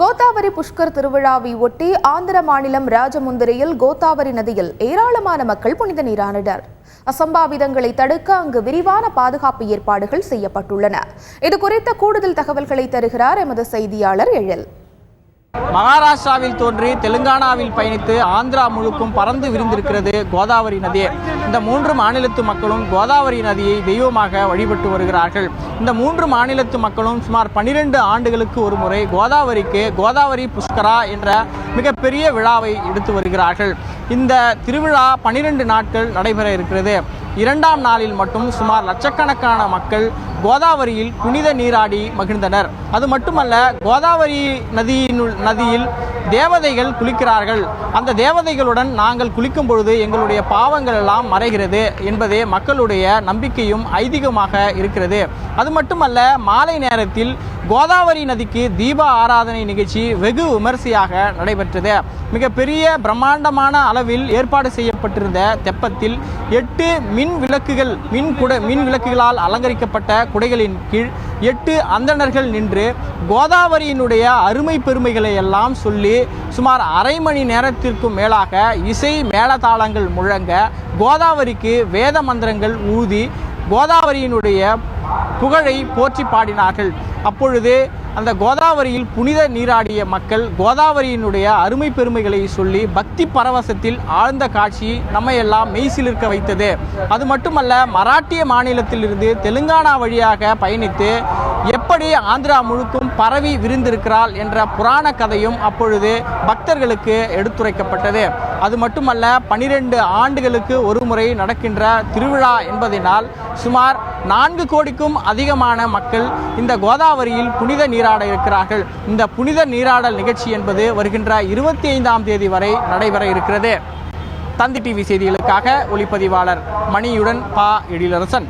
கோதாவரி புஷ்கர் திருவிழாவை ஒட்டி ஆந்திர மாநிலம் ராஜமுந்திரியில் கோதாவரி நதியில் ஏராளமான மக்கள் புனித நீராடினர். அசம்பாவிதங்களை தடுக்க அங்கு விரிவான பாதுகாப்பு ஏற்பாடுகள் செய்யப்பட்டுள்ளன. இது குறித்த கூடுதல் தகவல்களை தருகிறார் எமது செய்தியாளர் எழில். மகாராஷ்டிராவில் தோன்றி தெலுங்கானாவில் பயணித்து ஆந்திரா முழுக்கும் பறந்து விரிந்திருக்கிறது கோதாவரி நதி. இந்த மூன்று மாநிலத்து மக்களும் கோதாவரி நதியை தெய்வமாக வழிபட்டு வருகிறார்கள். இந்த மூன்று மாநிலத்து மக்களும் சுமார் 12 ஆண்டுகளுக்கு ஒரு முறை கோதாவரிக்கு கோதாவரி புஷ்கரா என்ற மிகப்பெரிய விழாவை எடுத்து வருகிறார்கள். இந்த திருவிழா 12 நாட்கள் நடைபெற இருக்கிறது. 2ஆம் நாளில் மட்டும் சுமார் லட்சக்கணக்கான மக்கள் கோதாவரியில் புனித நீராடி மகிழ்ந்தனர். அது மட்டுமல்ல, கோதாவரி நதியில் தேவதைகள் குளிக்கிறார்கள். அந்த தேவதைகளுடன் நாங்கள் குளிக்கும் பொழுது எங்களுடைய பாவங்கள் எல்லாம் மறைகிறது என்பதே மக்களுடைய நம்பிக்கையும் ஐதீகமாக இருக்கிறது. அது மட்டுமல்ல, மாலை நேரத்தில் கோதாவரி நதிக்கு தீப ஆராதனை நிகழ்ச்சி வெகு விமரிசையாக நடைபெற்றது. மிகப்பெரிய பிரம்மாண்டமான அளவில் ஏற்பாடு செய்யப்பட்டிருந்த தெப்பத்தில் 8 மின் விளக்குகளால் அலங்கரிக்கப்பட்ட குடைகளின் கீழ் 8 அந்தணர்கள் நின்று கோதாவரியினுடைய அருமை பெருமைகளை எல்லாம் சொல்லி சுமார் அரை மணி நேரத்திற்கும் மேலாக இசை மேளதாளங்கள் முழங்க கோதாவரிக்கு வேத மந்திரங்கள் ஊதி கோதாவரியினுடைய புகழை போற்றி பாடினார்கள். அப்பொழுது அந்த கோதாவரியில் புனித நீராடிய மக்கள் கோதாவரியினுடைய அருமை பெருமைகளை சொல்லி பக்தி பரவசத்தில் ஆழ்ந்த காட்சி நம்மையெல்லாம் மெய்சிலிருக்க வைத்தது. அது மட்டுமல்ல, மராட்டிய மாநிலத்திலிருந்து தெலுங்கானா வழியாக பயணித்து எப்படி ஆந்திரா முழுக்கும் பரவி விரிந்திருக்கிறாள் என்ற புராண கதையும் அப்பொழுது பக்தர்களுக்கு எடுத்துரைக்கப்பட்டது. அது மட்டுமல்ல, 12 ஆண்டுகளுக்கு ஒரு முறை நடக்கின்ற திருவிழா என்பதனால் சுமார் 4 கோடிக்கும் அதிகமான மக்கள் இந்த கோதாவரியில் புனித நீராட இருக்கிறார்கள். இந்த புனித நீராடல் நிகழ்ச்சி என்பது வருகின்ற 25ஆம் தேதி வரை நடைபெற இருக்கிறது. தந்தி டிவி செய்திகளுக்காக ஒளிப்பதிவாளர் மணியுடன் எழிலரசன்.